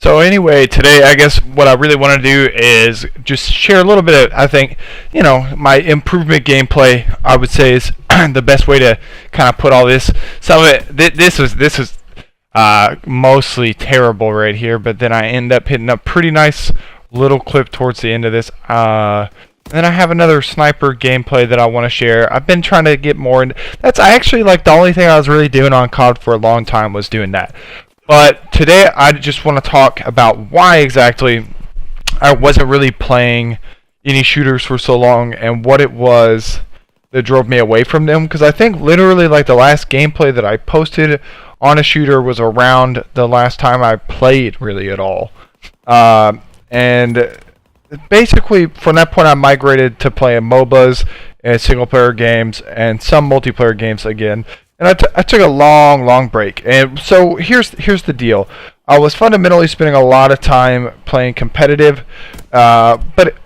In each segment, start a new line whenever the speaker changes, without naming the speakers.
So anyway, today I guess what I really want to do is just share a little bit of, I think, my improvement gameplay, I would say, is the best way to kind of put all this. Some of it, this is mostly terrible right here, but then I end up hitting a pretty nice little clip towards the end of this. And then I have another sniper gameplay that I want to share. I've been trying to get more into. I actually like the only thing I was really doing on COD for a long time was doing that. But today I just want to talk about why exactly I wasn't really playing any shooters for so long and what it was that drove me away from them. Because I think literally like the last gameplay that I posted on a shooter was around the last time I played really at all. And basically from that point I migrated to playing MOBAs and single player games and some multiplayer games again. And I took a long break. And so here's the deal. I was fundamentally spending a lot of time playing competitive, but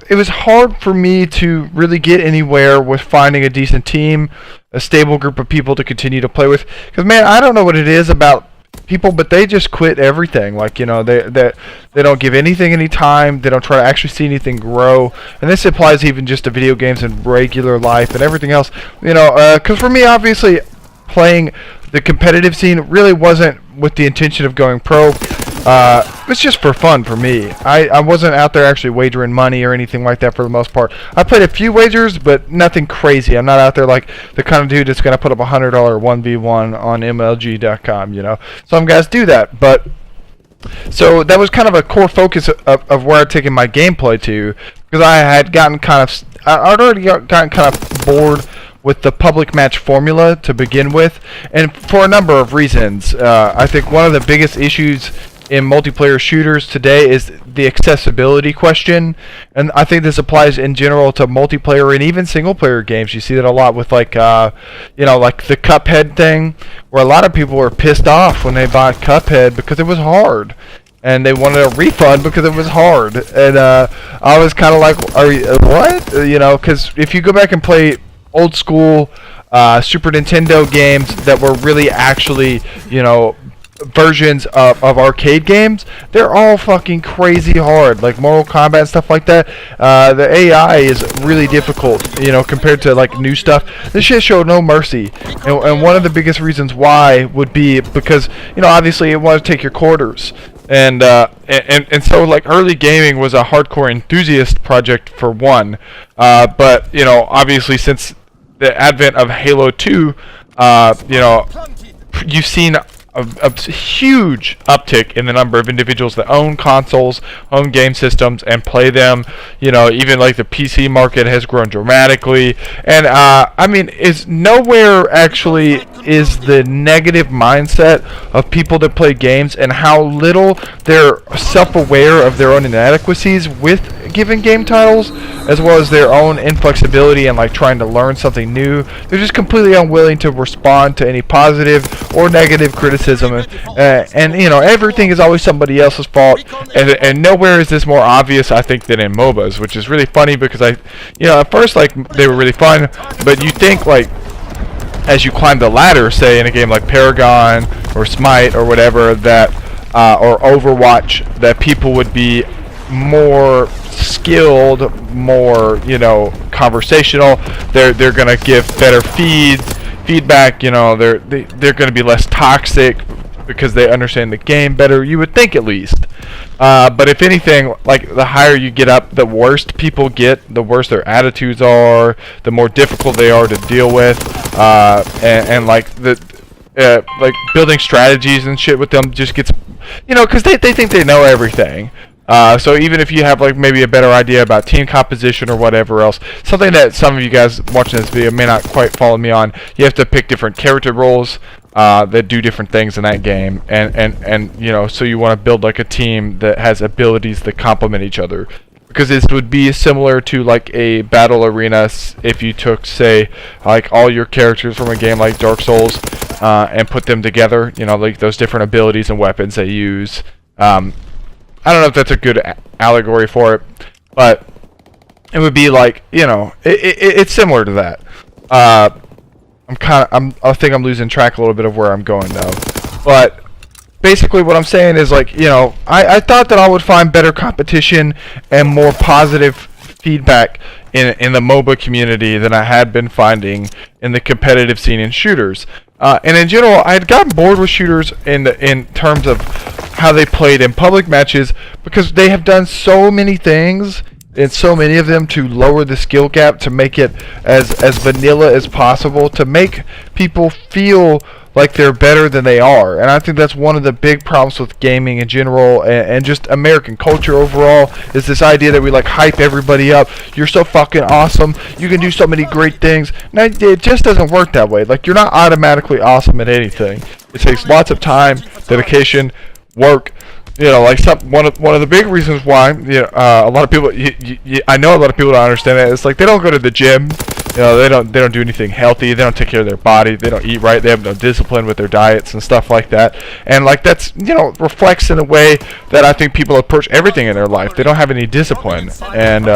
it was hard for me to really get anywhere with finding a decent team, a stable group of people to continue to play with. Because man, I don't know what it is about people, but they just quit everything. Like, they don't give anything any time. They don't try to actually see anything grow. And this applies even just to video games and regular life and everything else. Because for me, obviously, playing the competitive scene really wasn't with the intention of going pro. It's just for fun for me. I wasn't out there actually wagering money or anything like that for the most part. I played a few wagers, but nothing crazy. I'm not out there like the kind of dude that's going to put up a $100 1v1 on MLG.com, Some guys do that, but so that was kind of a core focus of where I'd taken my gameplay to, because I had gotten I'd already gotten kind of bored with the public match formula to begin with, and for a number of reasons. I think one of the biggest issues in multiplayer shooters today is the accessibility question, and I think this applies in general to multiplayer and even single player games. You see that a lot with like the Cuphead thing, where a lot of people were pissed off when they bought Cuphead because it was hard. And they wanted a refund because it was hard. And I was kind of like, what? Because if you go back and play old school Super Nintendo games that were really actually, versions of arcade games, they're all fucking crazy hard. Like Mortal Kombat and stuff like that. The AI is really difficult, compared to like new stuff. This shit showed no mercy. And one of the biggest reasons why would be because, obviously it wanted to take your quarters. And so like early gaming was a hardcore enthusiast project for one, but obviously since the advent of Halo 2, you've seen a huge uptick in the number of individuals that own consoles, own game systems, and play them. Even like the PC market has grown dramatically. And is nowhere actually is the negative mindset of people that play games and how little they're self-aware of their own inadequacies with given game titles, as well as their own inflexibility and like trying to learn something new. They're just completely unwilling to respond to any positive or negative criticism, and everything is always somebody else's fault. And nowhere is this more obvious, I think, than in MOBAs, which is really funny because at first like they were really fun, but you think like as you climb the ladder, say in a game like Paragon or Smite or whatever, that or Overwatch, that people would be more skilled, more conversational. They're gonna give better feedback. They're gonna be less toxic because they understand the game better. You would think, at least. But if anything, like the higher you get up, the worse people get, the worse their attitudes are, the more difficult they are to deal with, and like like building strategies and shit with them just gets, because they think they know everything. So even if you have like maybe a better idea about team composition or whatever else, something that some of you guys watching this video may not quite follow me on, you have to pick different character roles that do different things in that game, and so you want to build like a team that has abilities that complement each other. Because this would be similar to like a battle arena if you took, say, like all your characters from a game like Dark Souls and put them together, like those different abilities and weapons they use. I don't know if that's a good allegory for it, but it would be like, it's similar to that. I think I'm losing track a little bit of where I'm going though. But basically what I'm saying is, like, you know, I thought that I would find better competition and more positive feedback in the MOBA community than I had been finding in the competitive scene in shooters. And in general, I had gotten bored with shooters in terms of how they played in public matches, because they have done so many things, and so many of them, to lower the skill gap, to make it as vanilla as possible, to make people feel like they're better than they are. And I think that's one of the big problems with gaming in general, and just American culture overall, is this idea that we like hype everybody up. You're so fucking awesome, you can do so many great things. Now, it just doesn't work that way. Like, you're not automatically awesome at anything. It takes lots of time, dedication, work. You know, like one of the big reasons why, you know, a lot of people, I know a lot of people don't understand that. It's like they don't go to the gym. You know, they don't do anything healthy. They don't take care of their body. They don't eat right. They have no discipline with their diets and stuff like that. And like, that's, you know, reflects in a way that I think people approach everything in their life. They don't have any discipline. And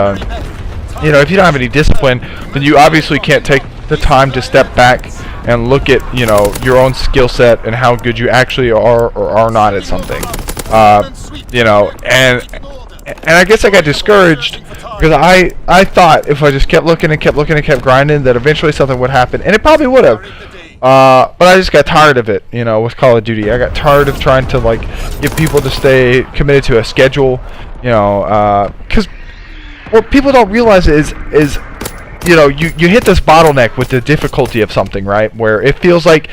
you know, if you don't have any discipline, then you obviously can't take the time to step back and look at, you know, your own skill set and how good you actually are or are not at something. You know, and I guess I got discouraged because I thought if I just kept looking and kept looking and kept grinding, that eventually something would happen, and it probably would have. But I just got tired of it, you know, with Call of Duty. I got tired of trying to, like, get people to stay committed to a schedule, you know, because what people don't realize is you know, you hit this bottleneck with the difficulty of something, right, where it feels like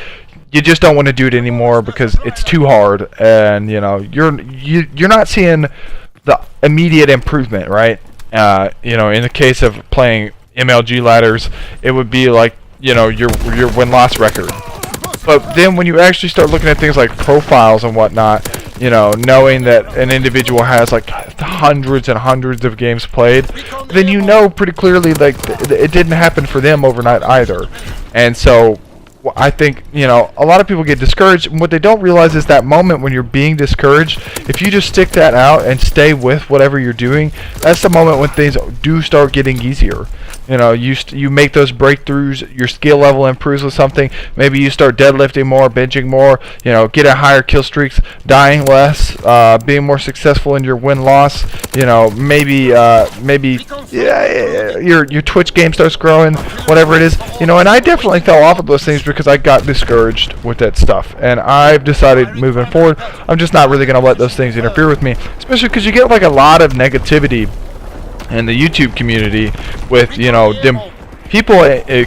you just don't want to do it anymore because it's too hard, and, you know, you're not seeing the immediate improvement, right? You know, in the case of playing MLG ladders, it would be like, you know, your win-loss record. But then when you actually start looking at things like profiles and whatnot, you know, knowing that an individual has like hundreds and hundreds of games played, then you know pretty clearly, like, it didn't happen for them overnight either. And so I think, you know, a lot of people get discouraged, and what they don't realize is that moment when you're being discouraged, if you just stick that out and stay with whatever you're doing, that's the moment when things do start getting easier. You know, you make those breakthroughs, your skill level improves with something, maybe you start deadlifting more, benching more, you know, get a higher kill streaks, dying less, being more successful in your win-loss, you know, maybe your Twitch game starts growing, whatever it is, you know. And I definitely fell off of those things because I got discouraged with that stuff, and I've decided moving forward, I'm just not really going to let those things interfere with me, especially because you get like a lot of negativity in the YouTube community with, you know, them people,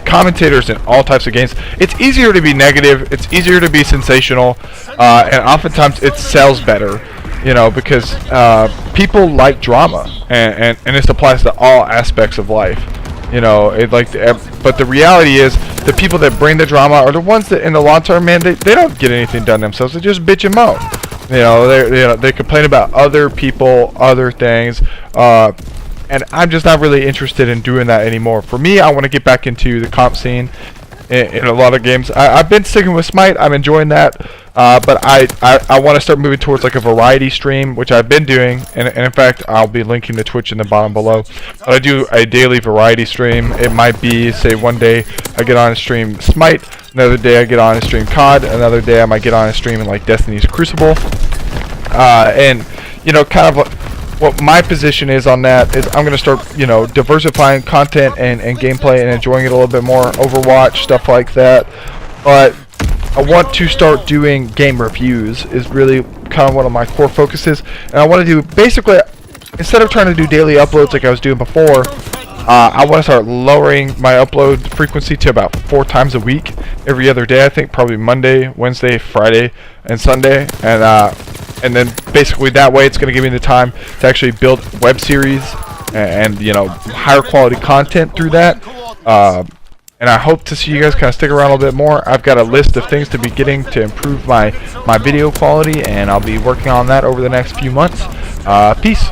commentators in all types of games. It's easier to be negative, it's easier to be sensational, and oftentimes it sells better, you know, because people like drama, and this applies to all aspects of life, you know. But the reality is, the people that bring the drama are the ones that in the long term, man, they don't get anything done themselves. They just bitch and moan, you know. They complain about other people, other things, and I'm just not really interested in doing that anymore. For me, I want to get back into the comp scene in a lot of games. I've been sticking with Smite. I'm enjoying that. But I want to start moving towards like a variety stream, which I've been doing. And in fact, I'll be linking the Twitch in the bottom below. But I do a daily variety stream. It might be, say, one day I get on and stream Smite. Another day I get on and stream CoD. Another day I might get on and stream in like Destiny's Crucible. And, you know, kind of what my position is on that is I'm going to start, you know, diversifying content and gameplay and enjoying it a little bit more. Overwatch, stuff like that. But I want to start doing game reviews is really kind of one of my core focuses. And I want to do, basically, instead of trying to do daily uploads like I was doing before, I want to start lowering my upload frequency to about 4 times a week, every other day. I think probably Monday, Wednesday, Friday, and Sunday. And then basically that way it's going to give me the time to actually build web series and you know, higher quality content through that. And I hope to see you guys kind of stick around a little bit more. I've got a list of things to be getting to improve my video quality, and I'll be working on that over the next few months. Peace.